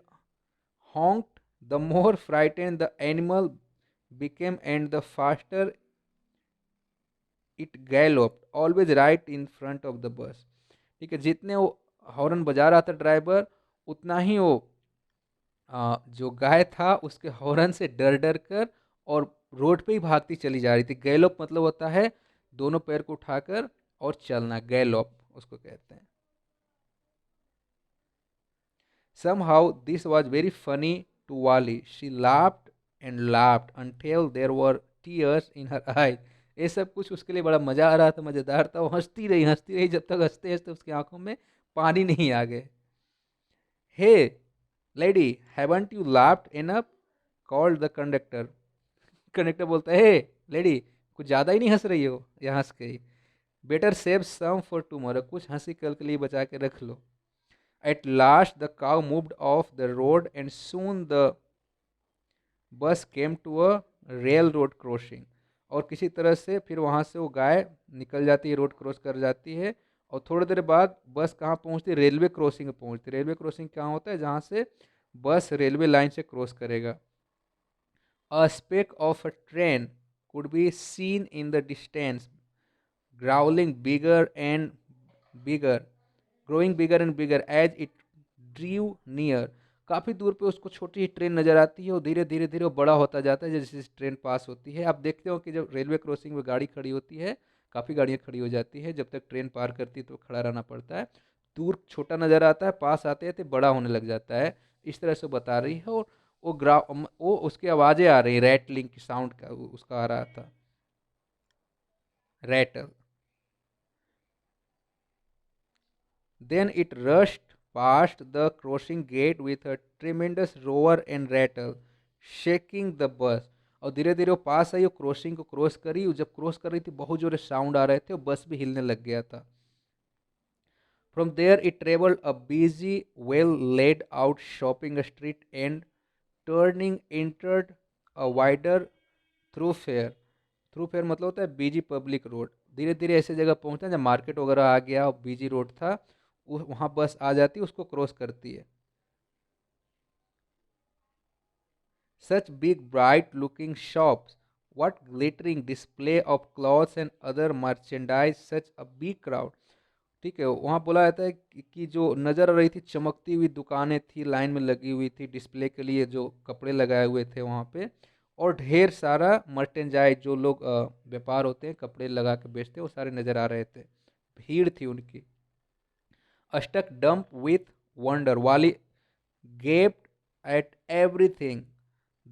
honked, the more frightened the animal became and the faster it galloped, always right in front of the bus. ठीक है, जितने वो हॉर्न बजा रहा था ड्राइवर, उतना ही वो जो गाय था उसके हॉर्न से डर डर कर और रोड पे ही भागती चली जा रही थी. गैलोप मतलब होता है दोनों पैर को उठाकर और चलना, गैलोप उसको कहते हैं. Somehow this was very funny to Wally. She laughed and laughed until there were tears in her eyes. ये सब कुछ उसके लिए बड़ा मजा आ रहा था, मजेदार था. वो हंसती रही जब तक हंसते हंसते उसकी आंखों में पानी नहीं आ गए. Hey lady, haven't you laughed enough, called the conductor. Conductor बोलता है, हे लेडी, कुछ ज़्यादा ही नहीं हंस रही हो, या हंस गई. Better save some for tomorrow, कुछ हंसी कल के लिए बचा के रख लो. At last the cow moved off the road and soon the bus came to a railroad crossing. और किसी तरह से फिर वहाँ से वो गाय निकल जाती है, रोड क्रॉस कर जाती है, और थोड़ी देर बाद बस कहाँ पहुँचती है, रेलवे क्रॉसिंग में पहुँचती है. रेलवे क्रॉसिंग कहाँ होता है, जहाँ से बस रेलवे लाइन से क्रॉस करेगा. A speck of a train could be seen in the distance, growling bigger and bigger, growing bigger and bigger as it drew near. काफ़ी दूर पे उसको छोटी सी ट्रेन नज़र आती है और धीरे धीरे धीरे वो बड़ा होता जाता है जैसे जैसे ट्रेन पास होती है. आप देखते हो कि जब रेलवे क्रॉसिंग में गाड़ी खड़ी होती है, काफ़ी गाड़ियाँ खड़ी हो जाती है, जब तक ट्रेन पार करती है तो खड़ा रहना पड़ता है। दूर छोटा नज़र आता है, पास आते-आते बड़ा होने लग जाता है। इस तरह से बता रही है। और वो उसकी आवाज़ें आ रही, रैटलिंग की साउंड का उसका आ रहा था, rattle. Then it rushed past the crossing gate with a tremendous roar and rattle, shaking the bus. और धीरे धीरे वो पास आई, वो क्रॉसिंग को क्रॉस करी, जब क्रॉस कर रही थी बहुत जोरे साउंड आ रहे थे, बस भी हिलने लग गया था। From there it traveled a busy, well laid out shopping street and turning entered a wider thoroughfare. थ्रूफेयर मतलब होता है बिजी पब्लिक रोड। धीरे धीरे ऐसे जगह पहुंचा जब मार्केट वगैरह आ गया और बिजी रोड था, वहाँ बस आ जाती है, उसको क्रॉस करती है। Such big bright looking shops, what glittering display of clothes and other merchandise, such a big crowd। ठीक है, वहाँ बोला जाता है कि जो नज़र आ रही थी चमकती हुई दुकानें थी, लाइन में लगी हुई थी डिस्प्ले के लिए, जो कपड़े लगाए हुए थे वहाँ पे, और ढेर सारा मर्चेंडाइज, जो लोग व्यापार होते हैं कपड़े लगा के बेचते हैं, वो सारे नज़र आ रहे थे, भीड़ थी उनकी। Stuck dumb with wonder, Wally gaped at everything.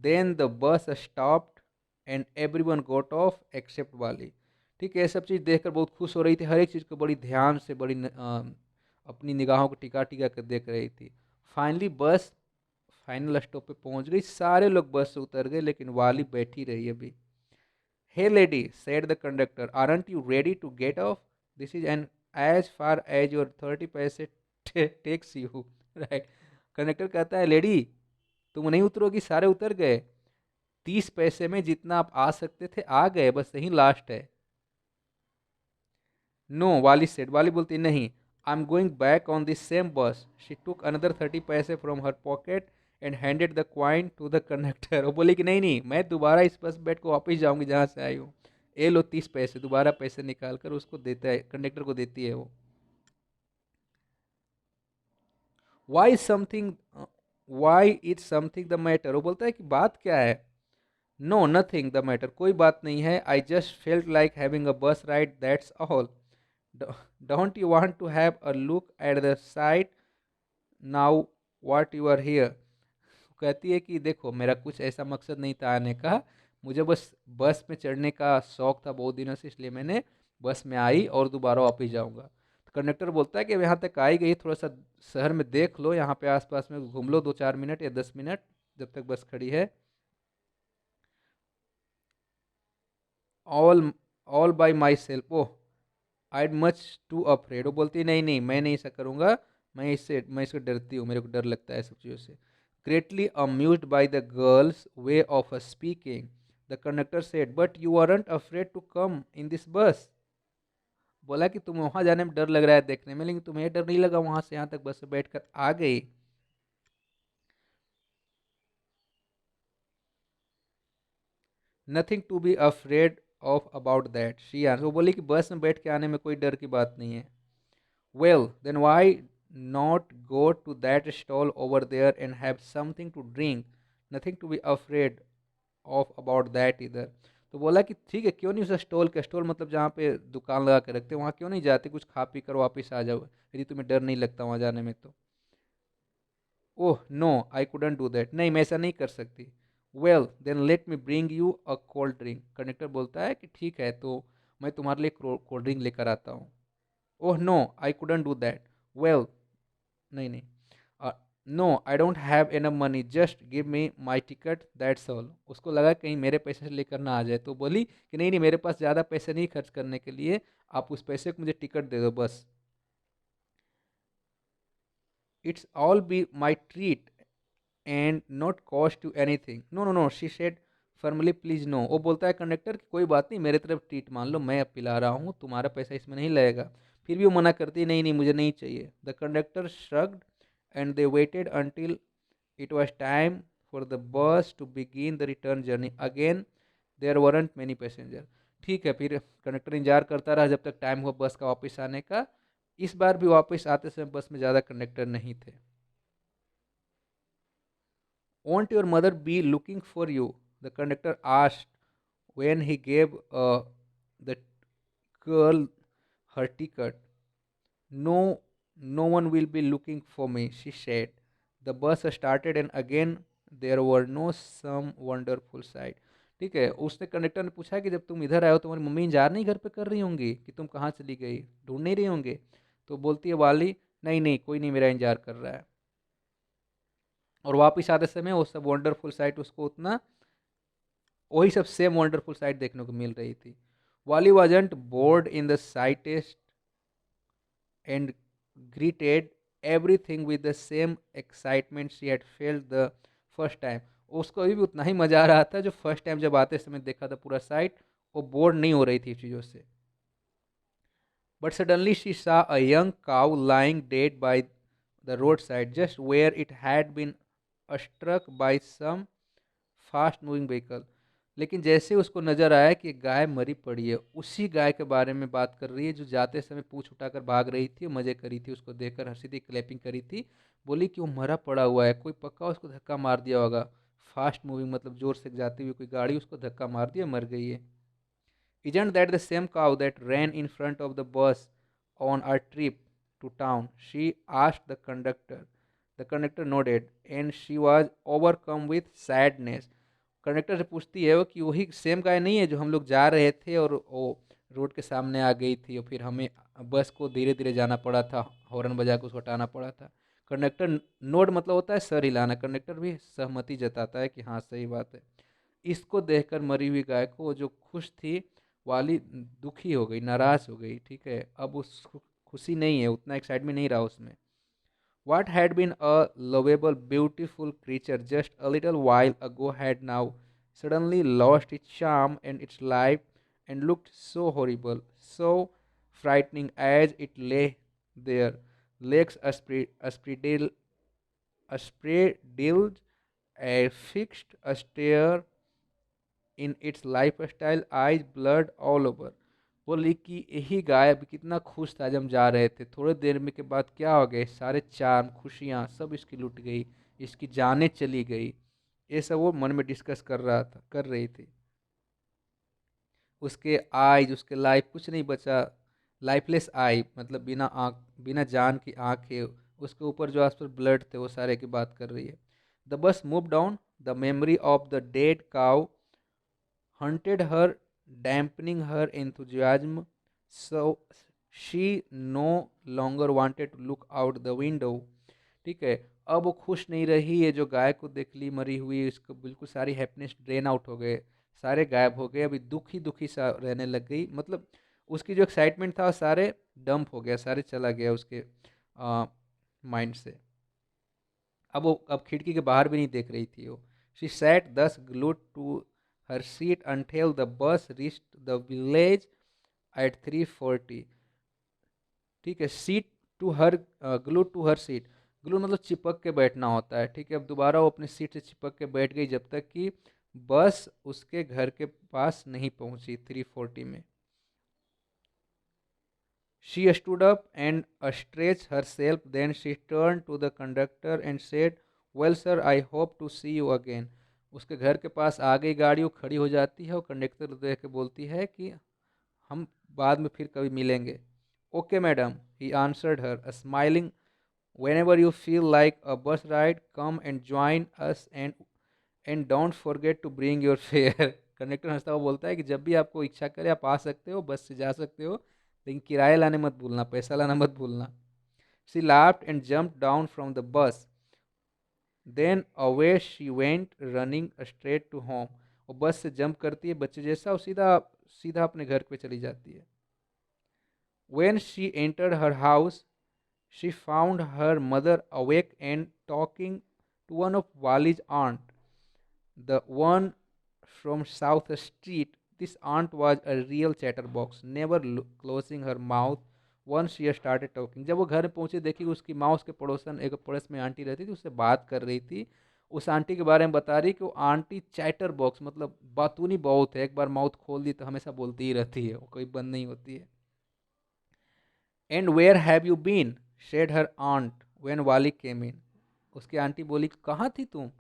Then the bus stopped and everyone got off except Wally। ठीक है, ये सब चीज़ देखकर बहुत खुश हो रही थी, हर एक चीज़ को बड़ी ध्यान से, अपनी निगाहों को टिका टिका कर देख रही थी। फाइनली बस फाइनल स्टॉप पे पहुंच गई, सारे लोग बस से उतर गए, लेकिन वाली बैठी रही अभी। Hey lady, said the conductor, aren't you ready to get off? This is an as far as your 30 paise takes you, right? Conductor कहता है, लेडी तुम नहीं उतरोगी, सारे उतर गए, 30 पैसे में जितना आप आ सकते थे आ गए, बस यही लास्ट है। नो, वाली सेड, वाली बोलती नहीं, I am going back on this same bus. She took another 30 पैसे from her pocket and handed the coin to the conductor. वो बोली कि नहीं नहीं, मैं दोबारा इस बस बैठ को वापस जाऊंगी जहाँ से आई हूँ। ए लो 30 पैसे, दोबारा पैसे निकाल कर उसको देता है, कंडक्टर को देती है वो। Y something, why it's something the matter, वो बोलता है कि बात क्या है। नो नथिंग द मैटर, कोई बात नहीं है, I just felt like having a bus ride, that's all. Don't you want to have a look at the site now what you are here. कहती है कि देखो, मेरा कुछ ऐसा मकसद नहीं था आने का, मुझे बस बस में चढ़ने का शौक था बहुत दिनों से, इसलिए मैंने बस में आई और दोबारा वापस जाऊंगा। तो कंडक्टर बोलता है कि यहाँ तक आई गई, थोड़ा सा शहर में देख लो, यहाँ पे आसपास में घूम लो 2-4 मिनट या 10 मिनट, जब तक बस खड़ी है। All all by my self, oh I much to afraid, वो बोलती है नहीं नहीं, मैं नहीं ऐसा करूँगा, मैं इससे डरती हूँ, मेरे को डर लगता है सब चीज़ों से। Greatly amused by the girl's way of speaking, the conductor said, but you aren't afraid to come in this bus. बोला कि तुम वहाँ जाने में डर लग रहा है देखने में, लेकिन तुम्हें डर नहीं लगा वहाँ से यहाँ तक बस में बैठ कर आ गई। Nothing to be afraid of about that, she answer, वो बोली कि बस में बैठ के आने में कोई डर की बात नहीं है। Well, then why not go to that stall over there and have something to drink? Nothing to be afraid of about that either। तो बोला कि ठीक है, क्यों नहीं उस स्टॉल के, स्टॉल मतलब जहाँ पे दुकान लगा के रखते हैं, वहाँ क्यों नहीं जाते, कुछ खा पी कर वापस आ जाओ, यदि तुम्हें डर नहीं लगता वहाँ जाने में तो। Oh no, I couldn't do that, नहीं मैं ऐसा नहीं कर सकती। Well then let me bring you a cold drink, conductor बोलता है कि ठीक है, तो मैं तुम्हारे लिए कोल्ड ड्रिंक लेकर आता हूँ। Oh no, I couldn't do that. Well, नहीं नहीं, no I don't have enough money, just give me my ticket that's all. उसको लगा कहीं मेरे पैसे से लेकर ना आ जाए, तो बोली कि नहीं नहीं, मेरे पास ज़्यादा पैसे नहीं खर्च करने के लिए, आप उस पैसे को मुझे टिकट दे दो बस। It's all be my treat and not cost you anything. No no no, she said firmly, please no. वो बोलता है कंडक्टर कि कोई बात नहीं, मेरे तरफ ट्रीट मान लो, मैं अब पिला रहा हूँ, तुम्हारा पैसा इसमें नहीं लगेगा। फिर भी वो मना करती है, नहीं नहीं मुझे नहीं चाहिए। The conductor shrugged and they waited until it was time for the bus to begin the return journey again, there weren't many passenger. ठीक है, फिर कंडक्टर इंतजार करता रहा जब तक टाइम हुआ बस का वापस आने का। इस बार भी वापस आते समय बस में ज़्यादा कंडक्टर नहीं थे। Won't your mother be looking for you? The conductor asked when he gave the curl her ticket. No, no one will be looking for me, she said. The bus started and again there were no some wonderful sight. ठीक है, उसने conductor ने पूछा कि जब तुम इधर आए हो तुम्हारी मम्मी इंतजार नहीं घर पे कर रही होंगी कि तुम कहाँ चली गई, ढूंढ नहीं रही होंगे? तो बोलती है वाली, नहीं नहीं कोई नहीं मेरा इंतजार कर रहा है। और वापिस आते समय वो सब वंडरफुल साइट उसको उतना वही सब सेम वंडरफुल साइट देखने को मिल रही थी। Wally wasn't bored in the slightest and greeted everything with the same excitement she had felt the first time। उसको अभी भी उतना ही मजा आ रहा था जो फर्स्ट टाइम जब आते समय देखा था पूरा साइट। वो बोर नहीं हो रही थी चीज़ों से। But suddenly she saw a young cow lying dead by the roadside just where it had been struck by some fast moving vehicle. लेकिन जैसे उसको नजर आया कि एक गाय मरी पड़ी है, उसी गाय के बारे में बात कर रही है जो जाते समय पूंछ उठाकर भाग रही थी और मजे करी थी, उसको देखकर हंसी थी, क्लैपिंग करी थी। बोली कि वो मरा पड़ा हुआ है, कोई पक्का उसको धक्का मार दिया होगा। फास्ट मूविंग मतलब जोर से जाती हुई कोई गाड़ी उसको धक्का मार दिया, मर गई है। Isn't that the same cow that ran in front of the bus on our trip to town? She asked the conductor. The conductor nodded, and she was overcome with sadness। Conductor से पूछती है वो कि वही same guy नहीं है जो हम लोग जा रहे थे और वो रोड के सामने आ गई थी और फिर हमें बस को धीरे धीरे जाना पड़ा था, हॉर्न बजा के उसको हटाना पड़ा था। कंडक्टर नोड मतलब होता है सर हिलाना, कंडक्टर भी सहमति जताता है कि हाँ सही बात है। इसको देखकर मरी हुई गाय को जो खुश थी वाली दुखी हो गई, नाराज हो गई। ठीक है, अब उस खुशी नहीं है, उतना एक्साइटमेंट नहीं रहा उसमें। What had been a lovable, beautiful creature just a little while ago had now suddenly lost its charm and its life and looked so horrible, so frightening as it lay there, legs a a fixed a stare in its life style, eyes blood all over. बोली कि यही गाय अभी कितना खुश था जब हम जा रहे थे, थोड़ी देर में के बाद क्या हो गए, सारे चार्म खुशियाँ सब इसकी लुट गई, इसकी जानें चली गई। ये सब वो मन में डिस्कस कर रहा था, कर रही थी। उसके आइज, उसके लाइफ कुछ नहीं बचा। लाइफलेस आई मतलब बिना आँख, बिना जान की आँखें, उसके ऊपर जो आसपास ब्लड थे वो सारे की बात कर रही है। द बस move down, the memory of the dead cow haunted her, dampening her enthusiasm, so she no longer wanted to look out the window। ठीक है, अब वो खुश नहीं रही है, जो गाय को देख ली मरी हुई उसको बिल्कुल सारी हैप्पीनेस ड्रेन आउट हो गए, सारे गायब हो गए, अभी दुखी दुखी सा रहने लग गई। मतलब उसकी जो एक्साइटमेंट था वो सारे डंप हो गया, सारे चला गया उसके माइंड से। अब खिड़की के बाहर भी नहीं देख रही थी वो। She sat thus glued to her seat until the bus reached the village at 3:40। ठीक है, seat to her, glue to her seat, glue मतलब चिपक के बैठना होता है। ठीक है, अब दोबारा वो अपनी सीट से चिपक के बैठ गई जब तक कि बस उसके घर के पास नहीं पहुंची 3:40 में। She stood up and stretched herself, then she turned to the conductor and said, well sir, I hope to see you again। उसके घर के पास आ गई गाड़ी, वो खड़ी हो जाती है और कंडक्टर देख के बोलती है कि हम बाद में फिर कभी मिलेंगे। Okay madam, he answered her smiling, whenever you feel like a bus ride come and join us and don't forget to bring your fare। Conductor हंसता हुआ बोलता है कि जब भी आपको इच्छा करे आप आ सकते हो, बस से जा सकते हो, लेकिन किराया लाने मत भूलना, पैसा लाना मत भूलना। She laughed and jumped down from the bus, then away she went running straight to home। वो बस से जंप करती है बच्चे जैसा और सीधा सीधा अपने घर पे चली जाती है। When she entered her house she found her mother awake and talking to one of Wali's aunt, the one from South Street। This aunt was a real chatterbox, never closing her mouth once she started talking। जब वो घर में पहुंचे देखी उसकी माँ उसके पड़ोसन एक पड़ोस में आंटी रहती थी, उससे बात कर रही थी। उस आंटी के बारे में बता रही कि वो आंटी चैटर बॉक्स मतलब बातूनी बहुत है, एक बार माउथ खोल दी तो हमेशा बोलती ही रहती है, वो कोई बंद नहीं होती है। And where have you been said her aunt when Wally came इन। उसकी आंटी बोली कहाँ थी तुम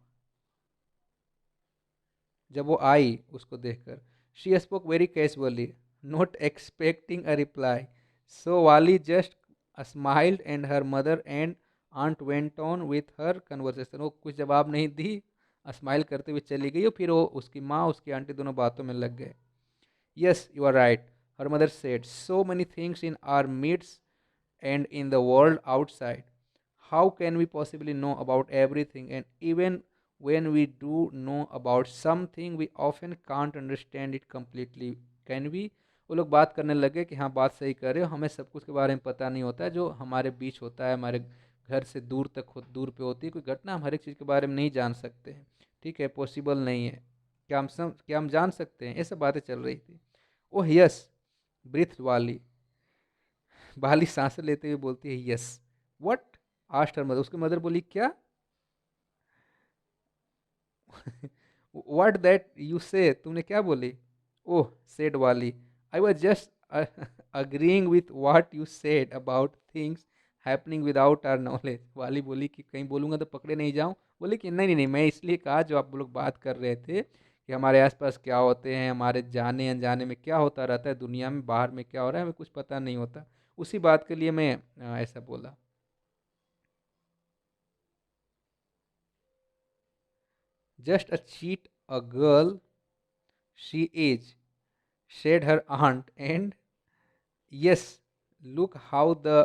जब वो आई उसको देखकर। She spoke very casually, not expecting a reply. So Wali just smiled and her mother and aunt went on with her conversation. वो कुछ जवाब नहीं दी, स्माइल करते हुए चली गई और फिर वो उसकी माँ उसकी आंटी दोनों बातों में लग गए. Yes, you are right, her mother said. So many things in our midst and in the world outside. How can we possibly know about everything? And even when we do know about something, we often can't understand it completely. Can we? वो लोग बात करने लगे कि हाँ बात सही कर रहे हो, हमें सब कुछ के बारे में पता नहीं होता है जो हमारे बीच होता है, हमारे घर से दूर तक दूर पे होती है कोई घटना, हम हर एक चीज़ के बारे में नहीं जान सकते हैं. ठीक है, पॉसिबल नहीं है. क्या हम जान सकते हैं? ये सब बातें चल रही थी. ओह यस, ब्रीथ वाली. बाली सांस लेते हुए बोलती है yes. What asked her mother. उसकी मदर बोली क्या. व्हाट दैट यू से. तुमने क्या बोली. Oh said Wally. I was just agreeing with what you said about things happening without our knowledge. Wally बोली कि कहीं बोलूँगा तो पकड़े नहीं जाऊँ. बोली कि नहीं नहीं नहीं, मैं इसलिए कहा जो आप लोग बात कर रहे थे कि हमारे आसपास क्या होते हैं, हमारे जाने अनजाने में क्या होता रहता है दुनिया में, बाहर में क्या हो रहा है हमें कुछ पता नहीं होता. उसी बात के लिए मैं ऐसा बोला. Just a cheat a girl she is, said her aunt, and yes, look how the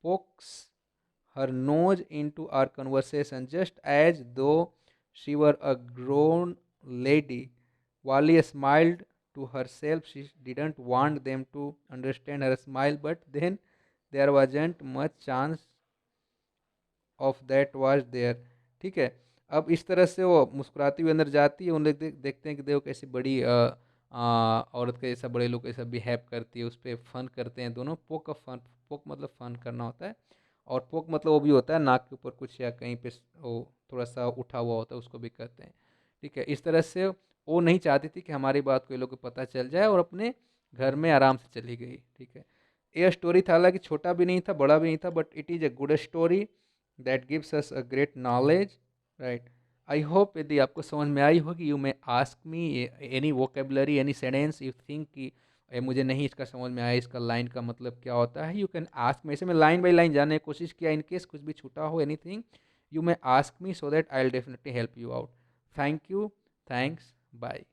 pokes her nose into our conversation just as though she were a grown lady. Wally smiled to herself. She didn't want them to understand her smile, but then there wasn't much chance of that was there. ठीक है, अब इस तरह से वो मुस्कुराती हुई अंदर जाती है. उन लोग देखते हैं कि देखो कैसी बड़ी औरत का जैसा बड़े लोग कैसा बिहेव करती है, उस पर फन करते हैं दोनों. पोक का फन, पोक मतलब फन करना होता है, और पोक मतलब वो भी होता है नाक के ऊपर कुछ या कहीं पे वो थोड़ा सा उठा हुआ होता है, उसको भी कहते हैं. ठीक है, इस तरह से वो नहीं चाहती थी कि हमारी बात को ये लोग को पता चल जाए, और अपने घर में आराम से चली गई. ठीक है, ये स्टोरी था, हालांकि छोटा भी नहीं था बड़ा भी नहीं था, but it is a good story that gives us a great knowledge, right? I hope यदि आपको समझ में आई होगी. You may ask me any vocabulary any sentence you think कि मुझे नहीं इसका समझ में आया, इसका लाइन का मतलब क्या होता है, यू कैन आस्क मी. ऐसे मैं लाइन बाई लाइन जानने की कोशिश किया, इन केस कुछ भी छूटा हो anything, you may ask me so that I will definitely help you out. Thank you, thanks, bye.